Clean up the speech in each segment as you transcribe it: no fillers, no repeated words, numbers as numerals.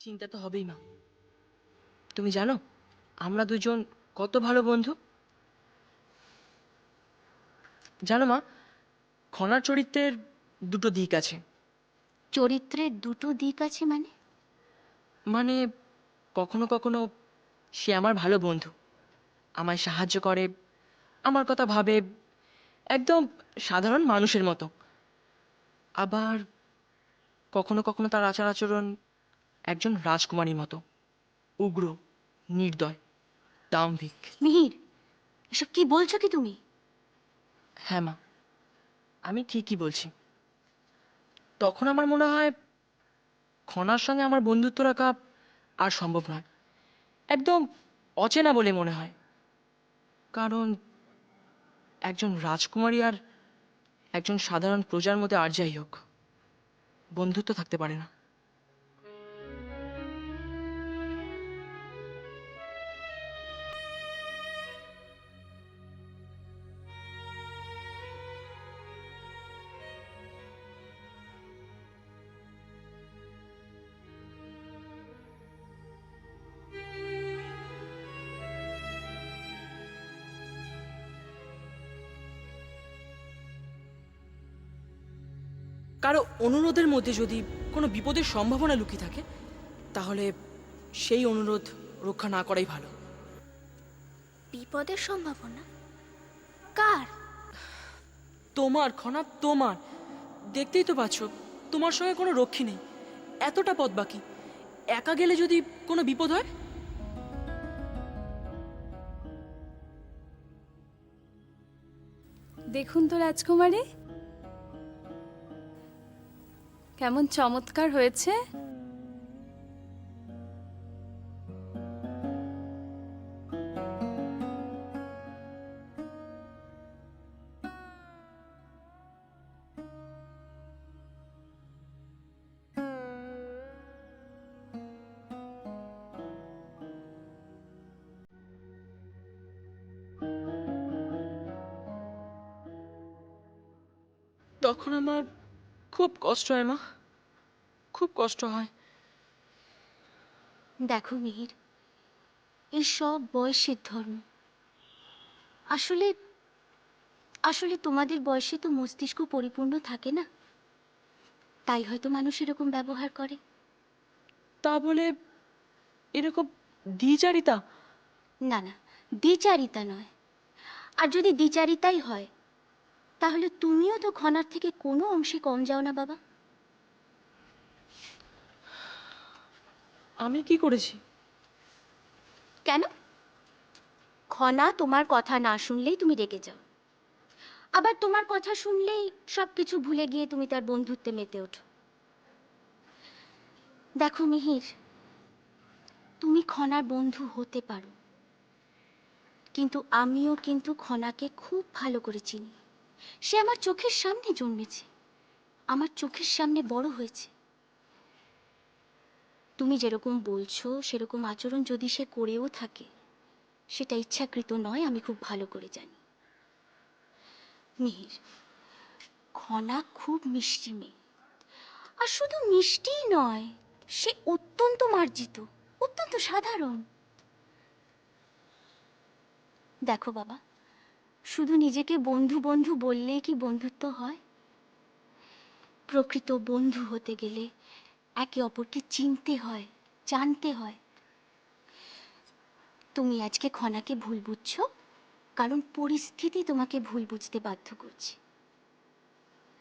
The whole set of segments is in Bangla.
চিন্তা তো হবেই মা। তুমি জানো আমরা দুজন কত ভালো বন্ধু। জানো মা, খনার চরিত্রের দুটো দিক আছে। চরিত্রের দুটো দিক আছে মানে? মানে কখনো কখনো সে আমার ভালো বন্ধু, আমায় সাহায্য করে, আমার কথা ভাবে, একদম সাধারণ মানুষের মতো। আবার কখনো কখনো তার আচার আচরণ একজন রাজকুমারীর মতো, উগ্র, নির্দয়, দাম্ভিক। মিহির, এসব কি বলছো কি তুমি? হ্যাঁ মা, আমি ঠিকই বলছি। তখন আমার মনে হয় খনার সঙ্গে আমার বন্ধুত্ব রাখা আর সম্ভব নয়, একদম অচেনা বলে মনে হয়। কারণ একজন রাজকুমারী আর একজন সাধারণ প্রজার মধ্যে আর যাই হোক, বন্ধুত্ব থাকতে পারে না। কারো অনুরোধের মধ্যে যদি কোনো বিপদের সম্ভাবনা লুকিয়ে থাকে, তাহলে সেই অনুরোধ রক্ষা না করাই ভালো। বিপদের সম্ভাবনা? কার? তোমার খনা, তোমার। দেখতেই তো পাচ্ছ তোমার সঙ্গে কোনো রক্ষী নেই, এতটা পথ বাকি। একা গেলে যদি কোনো বিপদ হয়। দেখুন তো রাজকুমারী, কেমন চমৎকার হয়েছে। তখন আমার খুব কষ্ট হয় মা, খুব কষ্ট হয়। দেখো মিহির, এই সব বয়সের ধর্ম। আসলে আসলে তোমাদের বয়সে তো মস্তিষ্ক পরিপূর্ণ থাকে না, তাই হয়তো মানুষ এরকম ব্যবহার করে। তা বলে এরকম দ্বিচারিতা? না না, দ্বিচারিতা নয়। আর যদি দ্বিচারিতাই হয়, তাহলে তুমিও তো খনার থেকে কোনো অংশে কম যাও না বাবা। আমি কি করেছি? কেন? খনা তোমার কথা না শুনলেই তুমি রেগে যাও, আবার তোমার কথা শুনলেই সবকিছু ভুলে গিয়ে তুমি তার বন্ধুত্বে মেতে ওঠো। দেখো মিহির, তুমি খনার বন্ধু হতে পারো, কিন্তু আমিও কিন্তু খনাকে খুব ভালো করে চিনি। সে আমার চোখের সামনে জন্মেছে, আমার চোখের সামনে বড় হয়েছে। তুমি যেরকম বলছো সেরকম আচরণ যদি সে করেও থাকে, সেটা ইচ্ছাকৃত নয়, আমি খুব ভালো করে জানি। মিহির, খনা খুব মিষ্টি মেয়ে, আর শুধু মিষ্টিই নয়, সে অত্যন্ত মার্জিত, অত্যন্ত সাধারণ। দেখো বাবা, শুধু নিজেকে বন্ধু বন্ধু বললেই কি বন্ধুত্ব হয়? প্রকৃত বন্ধু হতে গেলে একে অপরকে চিনতে হয়, জানতে হয়। তুমি আজকে খনাকে ভুল বুঝছো, কারণ পরিস্থিতি তোমাকে ভুল বুঝতে বাধ্য করছে।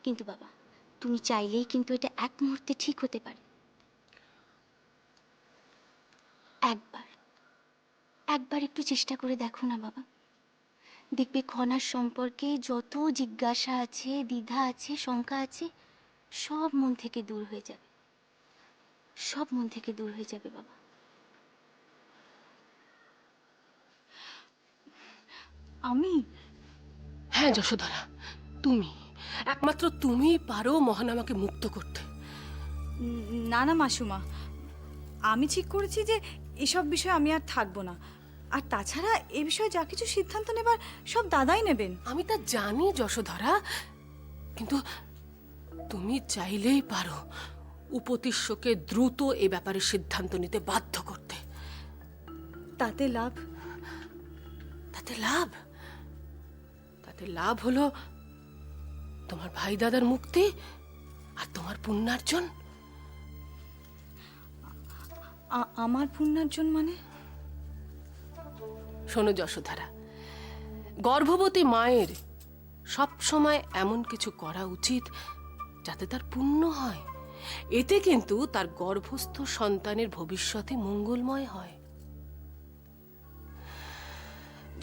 কিন্তু বাবা, তুমি চাইলেই কিন্তু এটা এক মুহূর্তে ঠিক হতে পারে। একবার একবার একটু চেষ্টা করে দেখো না বাবা, দেখবে খনার সম্পর্কে যত জিজ্ঞাসা আছে, দ্বিধা আছে, শঙ্কা আছে, সব মন থেকে দূর হয়ে যাবে, সব মন থেকে দূর হয়ে যাবে বাবা। আমি? হ্যাঁ যশোধরা, তুমি, একমাত্র তুমিই পারো মহান আমাকে মুক্ত করতে। না না মাসুমা, আমি ঠিক করেছি যে এসব বিষয়ে আমি আর থাকবো না। আর তাছাড়া এ বিষয়ে যা কিছু সিদ্ধান্ত নেবার সব দাদাই নেবেন। আমি তা জানি যশোধরা, কিন্তু তুমি চাইলেই পারো উপতিষ্যকে দ্রুত এ ব্যাপারে সিদ্ধান্ত নিতে বাধ্য করতে। তাতে লাভ? তাতে লাভ? তাতে লাভ হলো তোমার ভাই দাদার মুক্তি আর তোমার পুণ্যার্জন। আমার পুণ্যার্জন মানে? শোনো যশোধারা, গর্ভবতী মায়ের সব সময় এমন কিছু করা উচিত যাতে তার পুণ্য হয়। এতে কিন্তু তার গর্ভস্থ সন্তানের ভবিষ্যতে মঙ্গলময় হয়।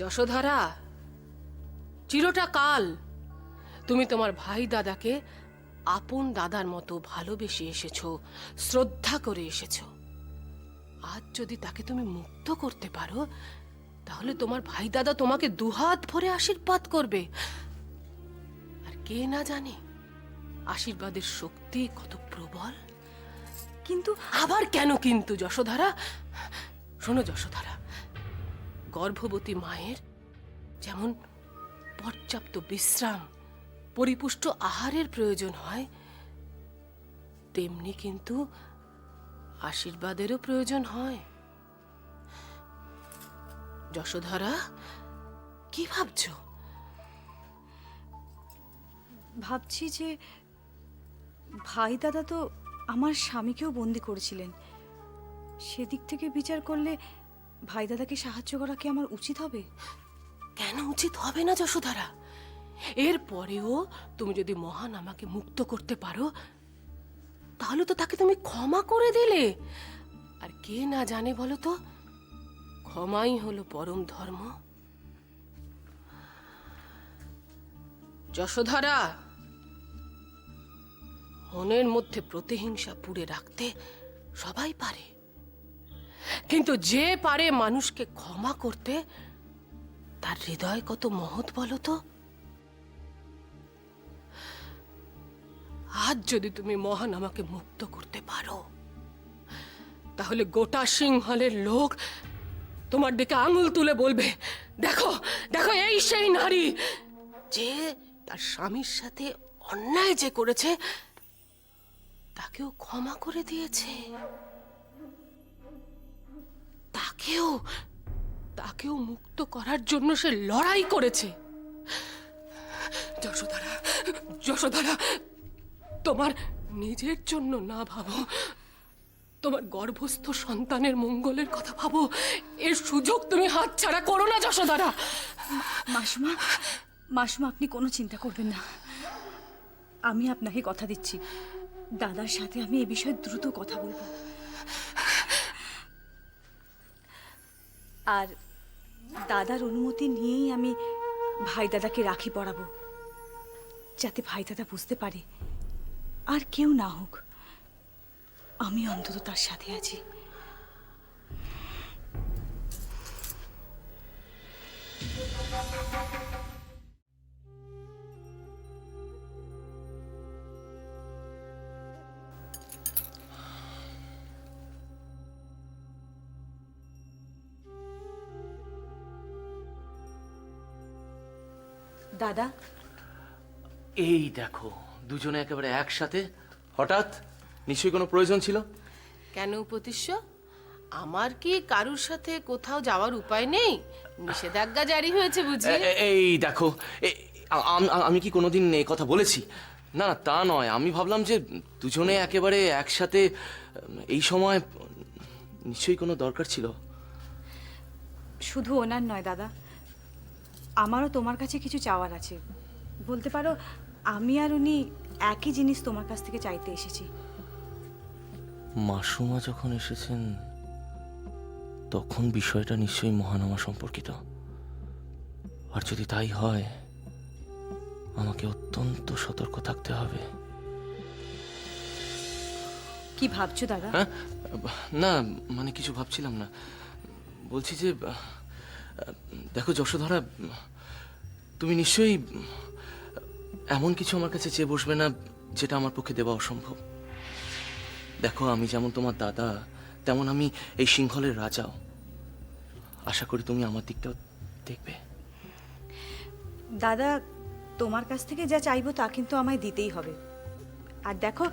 যশোধারা, চিরটা কাল তুমি তোমার ভাই দাদাকে আপন দাদার মতো ভালোবেসে এসেছো, শ্রদ্ধা করে এসেছো। আজ যদি তাকে তুমি মুক্ত করতে পারো, তাহলে তোমার ভাই দাদা তোমাকে দুহাত ভরে আশীর্বাদ করবে। আর কে না জানে আশীর্বাদের শক্তি কত প্রবল। কিন্তু আবার কেন কিন্তু যশোধারা? শোনো যশোধারা, গর্ভবতী মায়ের যেমন পর্যাপ্ত বিশ্রাম, পরিপুষ্ট আহারের প্রয়োজন হয়, তেমনি কিন্তু আশীর্বাদেরও প্রয়োজন হয়। যশোধরা, কি ভাবছো? ভাবছি যে ভাই দাদা তো আমার স্বামীকেও বন্দি করেছিলেন। সেদিক থেকে বিচার করলে ভাই দাদাকে সাহায্য করা কি আমার উচিত হবে? কেন উচিত হবে না যশোধরা? এর পরেও তুমি যদি মহান আমাকে মুক্ত করতে পারো, তাহলে তো তাকে তুমি ক্ষমা করে দিলে। আর কে না জানে বলো তো, ক্ষমাই হলো পরম ধর্ম। যশোধরা, মনের মধ্যে প্রতিহিংসা পুড়ে রাখতে সবাই পারে, কিন্তু যে পারে মানুষকে ক্ষমা করতে, তার হৃদয় কত মহৎ বলো তো। আজ যদি তুমি মহান আমাকে মুক্ত করতে পারো, তাহলে গোটা সিংহলের লোক তোমার দিকে আঙুল তুলে বলবে, দেখো দেখো, এই সেই নারী যে তার স্বামীর সাথে অন্যায় যে করেছে তাকেও ক্ষমা করে দিয়েছে, তাকেও মুক্ত করার জন্য সে লড়াই করেছে। যশোধরা, যশোধরা, তোমার নিজের জন্য না ভাবো, তোমার গর্ভস্থ সন্তানের মঙ্গলের কথা ভাবো। এর সুযোগ তুমি হাতছাড়া করো না যশোধরা। মাসিমা, মাসিমা, আপনি কোনো চিন্তা করবেন না। আমি আপনাকে কথা দিচ্ছি, দাদার সাথে আমি এ বিষয়ে দ্রুত কথা বলবো। আর দাদার অনুমতি নিয়েই আমি ভাই দাদাকে রাখি পরাবো, যাতে ভাই দাদা বুঝতে পারে আর কেউ না হোক, আমি অন্তত তার সাথে আছি। দাদা, এই দেখো, দুজনে একেবারে একসাথে। হঠাৎ? নিশ্চয়ই কোনো প্রয়োজন ছিল। কেন উপতিষ্য, আমার কি কারুর সাথে কোথাও যাওয়ার উপায় নেই? নিষেধাজ্ঞা জারি হয়েছে বুঝি? এই দেখো, আমি কি কোনোদিন এই কথা বলেছি? না না, তা নয়। আমি ভাবলাম যে দুজনে একেবারে একসাথে এই সময় নিশ্চয়ই কোনো দরকার ছিল। শুধু ওনার নয় দাদা, আমারও তোমার কাছে কিছু চাওয়ার আছে। বলতে পারো আমি আর উনি একই জিনিস তোমার কাছ থেকে চাইতে এসেছি। মাসুমা যখন এসেছেন তখন বিষয়টা নিশ্চয়ই মহানামা সম্পর্কিত। আর যদি তাই হয়, আমাকে অত্যন্ত সতর্ক থাকতে হবে। কি ভাবছো দাদা? হ্যাঁ, না মানে কিছু ভাবছিলাম না। বলছি যে দেখো যশোধরা, তুমি নিশ্চয়ই এমন কিছু আমার কাছে চেয়ে বসবে না যেটা আমার পক্ষে দেওয়া অসম্ভব। দেখো, আমি যেমন তোমার দাদা, তেমন আমি এই সিংহলের রাজাও। আশা করি তুমি আমার দিকটাও দেখবে। দাদা, তোমার কাছ থেকে যা চাইবো তা কিন্তু আমায় দিতেই হবে। আর দেখো,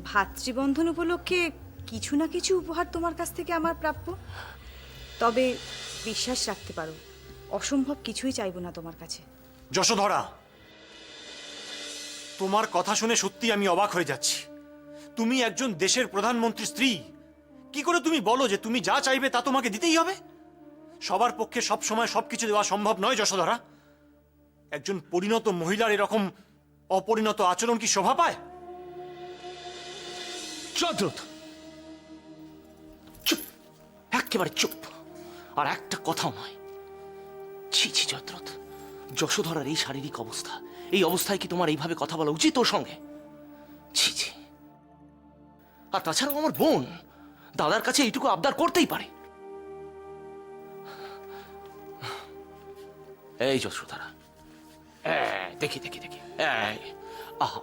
ভাতৃবন্ধন উপলক্ষে কিছু না কিছু উপহার তোমার কাছ থেকে আমার প্রাপ্য। তবে বিশ্বাস রাখতে পারো, অসম্ভব কিছুই চাইবো না তোমার কাছে। যশোধরা, তোমার কথা শুনে সত্যি আমি অবাক হয়ে যাচ্ছি। তুমি একজন দেশের প্রধানমন্ত্রী স্ত্রী, কি করে তুমি বলো যে তুমি যা চাইবে তা তোমাকে দিতেই হবে? সবার পক্ষে সব সময় সবকিছু দেওয়া সম্ভব নয় যশোধরা। একজন পরিণত মহিলার এরকম অপরিণত আচরণ কি শোভা পায়? জয়দ্রথ, চুপ, একেবারে চুপ, আর একটা কথাও নয়। ছি ছি জয়দ্রথ, যশোধরার এই শারীরিক অবস্থা, এই অবস্থায় কি তোমার এইভাবে কথা বলা উচিত ওর সঙ্গে? ছি ছি। আর তাছাড়াও আমার বোন, দাদার কাছে এইটুকু আবদার করতেই পারে। এই যশোধরা, দেখি দেখি দেখি, আহা,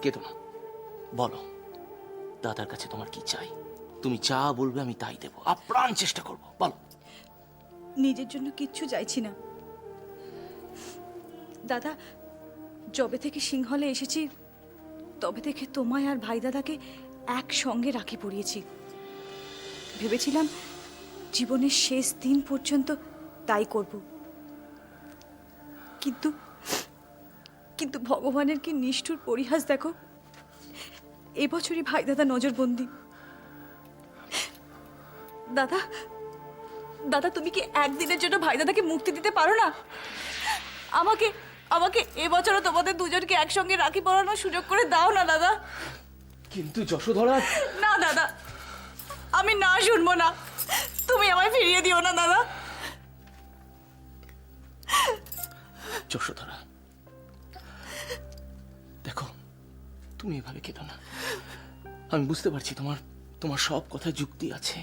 কে তোমার? বলো, দাদার কাছে তোমার কি চাই? তুমি যা বলবে আমি তাই দেবো, আপ্রাণ চেষ্টা করব। বলো। নিজের জন্য কিচ্ছু চাইছি না দাদা। যবে থেকে সিংহলে এসেছি তবে থেকে তোমায় আর ভাই দাদাকে একসঙ্গে রাখি পরিয়েছি। ভেবেছিলাম জীবনের শেষ দিন পর্যন্ত তাই করব, কিন্তু কিন্তু ভগবানের কি নিষ্ঠুর পরিহাস দেখো। এবছরই ভাই দাদা নজরবন্দি। দাদা, দাদা তুমি কি একদিনের জন্য ভাই দাদাকে মুক্তি দিতে পারো না? আমাকে আমাকে এবছরও তোমাদের দুজনকে একসঙ্গে রাখি পরানোর সুযোগ করে দাও না দাদা। কিন্তু যশোধরা, না দাদা, আমি না শুনবো না। তুমি আমায় ফিরিয়ে দিও না দাদা। যশোধরা, দেখো, তুমি এভাবে কেঁদো না। আমি বুঝতে পারছি তোমার তোমার সব কথায় যুক্তি আছে,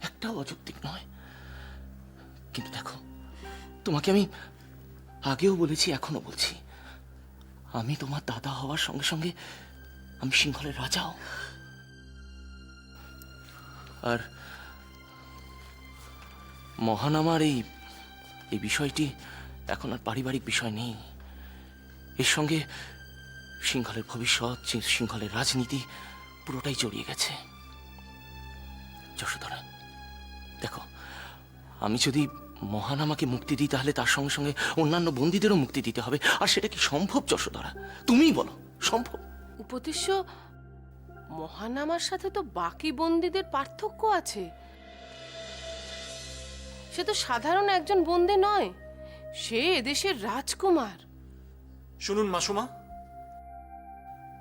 একটাও অযৌক্তিক নয়। কিন্তু দেখো, তোমাকে আমি আগেও বলেছি, এখনো বলছি, আমি তোমার দাদা হওয়ার সঙ্গে সঙ্গে আমি সিংহলের রাজাও। আর মহানামার এই বিষয়টি এখন আর পারিবারিক বিষয় নেই। এর সঙ্গে সিংহলের ভবিষ্যৎ, সিংহলের রাজনীতি পুরোটাই জড়িয়ে গেছে। যশোধরা, দেখো, আমি যদি মহানামাকে মুক্তি দিই তাহলে তার সঙ্গে সঙ্গে অন্যান্য বন্দীদেরও মুক্তি দিতে হবে। আর সেটা কি সম্ভব যশোধরা? তুমিই বলো, সম্ভব? উপদেশ্য, মহানামার সাথে তো বাকি বন্দীদের পার্থক্য আছে। সে তো সাধারণ একজন বন্দী নয়, সে এদেশের রাজকুমার। শুনুন মাসুমা,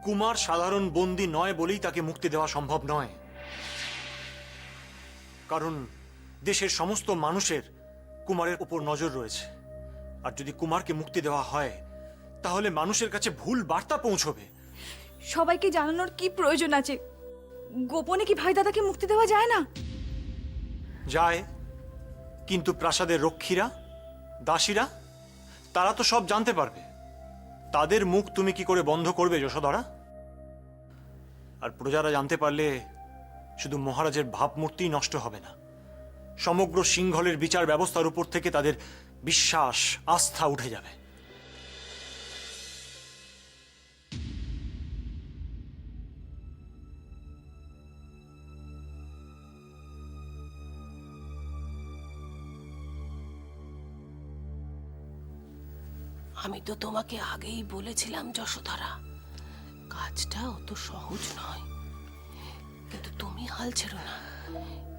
কুমার সাধারণ বন্দী নয় বলেই তাকে মুক্তি দেওয়া সম্ভব নয়। কারণ দেশের সমস্ত মানুষের কুমারের উপর নজর রয়েছে। আর যদি কুমারকে মুক্তি দেওয়া হয় তাহলে মানুষের কাছে ভুল বার্তা পৌঁছবে। সবাইকে জানানোর কি প্রয়োজন আছে? গোপনে কি ভাই দাদাকে মুক্তি দেওয়া যায় না? যায়, কিন্তু প্রাসাদের রক্ষীরা, দাসীরা, তারা তো সব জানতে পারবে। তাদের মুখ তুমি কি করে বন্ধ করবে যশোধরা? আর প্রজারা জানতে পারলে শুধু মহারাজের ভাবমূর্তি নষ্ট হবে না, সমগ্র সিংহলের বিচার ব্যবস্থার উপর থেকে তাদের বিশ্বাস, আস্থা উঠে যাবে। আমি তো তোমাকে আগেই বলেছিলাম যশোধরা, কাজটা অত সহজ নয়। কিন্তু তুমি হাল ছেড়ো না,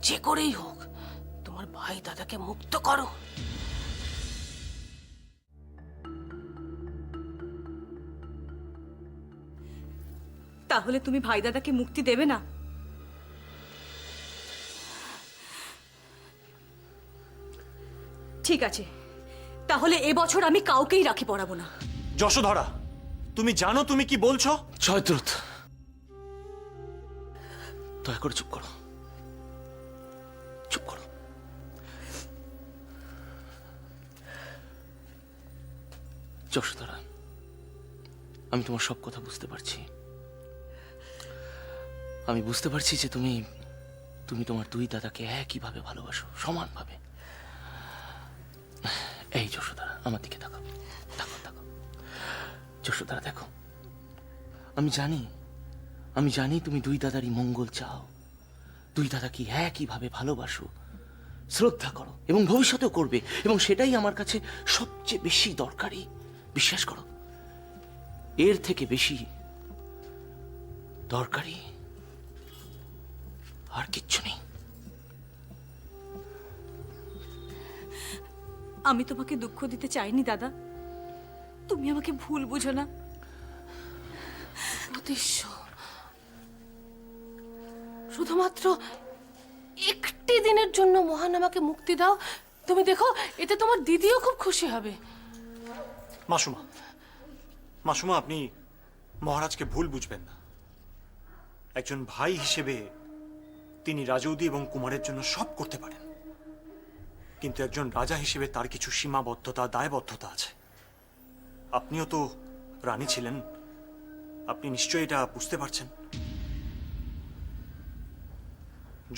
যে করেই হোক তোমার ভাই দাদাকে মুক্ত করো। তাহলে তুমি ভাই দাদাকে মুক্তি দেবে না? ঠিক আছে, তাহলে এবছর আমি কাউকেই রাখি পরাবো না। যশোধরা, তুমি জানো তুমি কি বলছো? জয়দ্রথ, দয়া করে চুপ করো, চুপ করো। যশোধরা, আমি তোমার সব কথা বুঝতে পারছি। আমি বুঝতে পারছি যে তুমি তুমি তোমার দুই দাদাকে একইভাবে ভালোবাসো, সমানভাবে। এই যশোধরা, আমার দিকে তাকাও, তাকাও তাকাও। যশোধরা দেখো, আমি জানি তুমি দুই দাদারই মঙ্গল চাও, দুই দাদাকে একইভাবে ভালোবাসো, শ্রদ্ধা করো এবং ভবিষ্যতেও করবে, এবং সেটাই আমার কাছে সবচেয়ে বেশি দরকারি। বিশ্বাস করো, এর থেকে বেশি দরকারি আর কিচ্ছু নেই। আমি তোমাকে দুঃখ দিতে চাইনি দাদা, তুমি আমাকে ভুল বুঝো না। প্রতিশ্য শুধুমাত্র একটি দিনের জন্য মহান আমাকে মুক্তি দাও, তুমি দেখো এতে তোমার দিদিও খুব খুশি হবে। মাসুমা, মাসুমা, আপনি মহারাজকে ভুল বুঝবেন না। একজন ভাই হিসেবে তিনি রাজৌদি এবং কুমারের জন্য সব করতে পারেন, কিন্তু একজন রাজা হিসেবে তার কিছু সীমাবদ্ধতা, দায়বদ্ধতা আছে। আপনিও তো রানী ছিলেন, আপনি নিশ্চয়ই এটা বুঝতে পারছেন।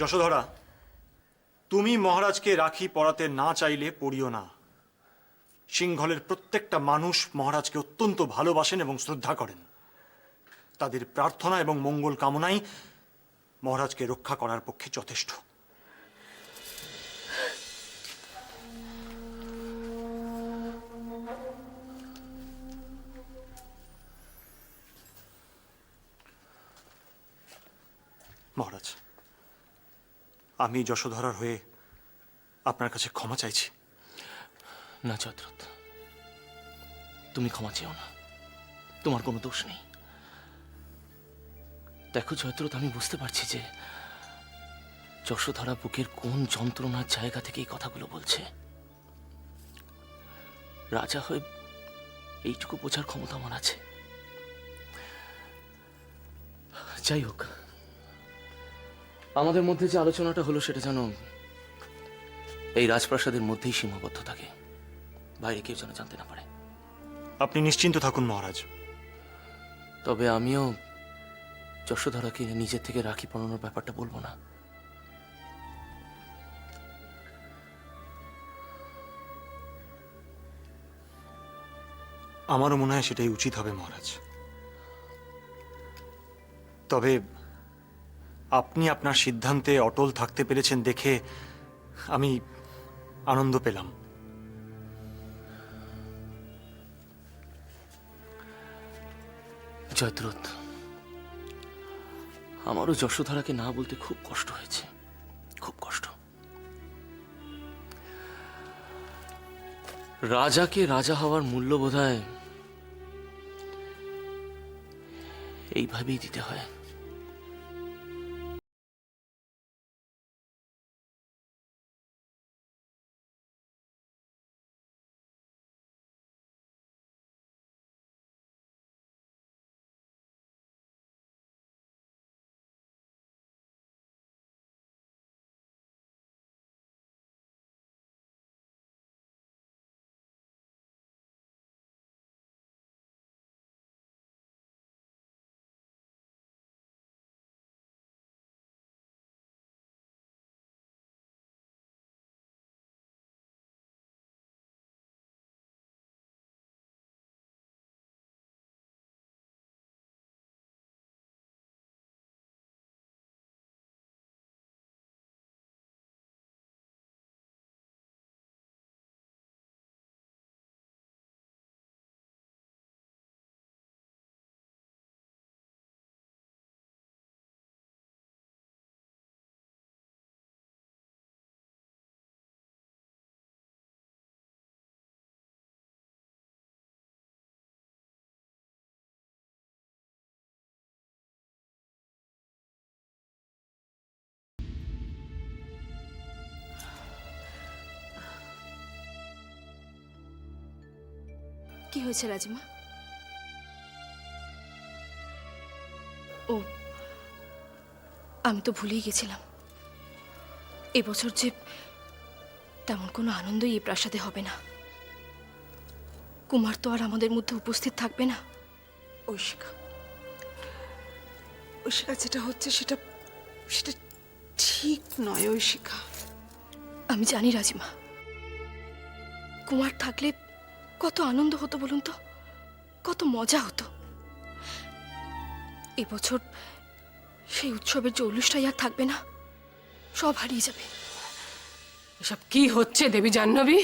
যশোধরা, তুমি মহারাজকে রাখি পরাতে না চাইলে পড়িও না। সিংহলের প্রত্যেকটা মানুষ মহারাজকে অত্যন্ত ভালোবাসেন এবং শ্রদ্ধা করেন। তাদের প্রার্থনা এবং মঙ্গল কামনাই মহারাজকে রক্ষা করার পক্ষে যথেষ্ট। মহারাজ, আমি যশোধরার হয়ে আপনার কাছে ক্ষমা চাইছি। না জয়দ্রথ, তুমি ক্ষমা চেও না, তোমার কোনো দোষ নেই। দেখো জয়দ্রথ, আমি বুঝতে পারছি যে যশোধরা বুকের কোন যন্ত্রণার জায়গা থেকে এই কথাগুলো বলছে। রাজা হয়ে এইটুকু বোঝার ক্ষমতা আমার আছে। যাই হোক, আমাদের মধ্যে যে আলোচনাটা হলো সেটা যেন এই রাজপ্রাসাদের মধ্যেই সীমাবদ্ধ থাকে, বাইরে কেউ যেন জানতে না পারে। আপনি নিশ্চিন্ত থাকুন মহারাজ। তবে আমিও যশোধরাকে নিজের থেকে রাখি পরানোর ব্যাপারটা বলবো না। আমারও মনে হয় সেটাই উচিত হবে মহারাজ। তবে আপনি আপনার সিদ্ধান্তে অটল থাকতে পেরেছেন দেখে আমি আনন্দ পেলাম। জয়দ্রথ, আমারও যশোধরাকে না বলতে খুব কষ্ট হয়েছে, খুব কষ্ট। রাজাকে রাজা হওয়ার মূল্য বোধহয় এইভাবেই দিতে হয়। কি হয়েছে রাজমা? ও, আমি তো ভুলেই গেছিলাম, এবছর যে তেমন কোনো আনন্দই এই প্রাসাদে হবে না। কুমার তো আর আমাদের মধ্যে উপস্থিত থাকবে না। ঐশিকা, ঐশিকা, যেটা হচ্ছে সেটা সেটা ঠিক নয় ঐশিকা। আমি জানি রাজিমা, কুমার থাকলে কত আনন্দ হতো বলুন তো, কত মজা হতো। এবছর সেই উৎসবের জৌলুসটাই আর থাকবে না, সব হারিয়ে যাবে। এসব কি হচ্ছে দেবী জাহ্নবী?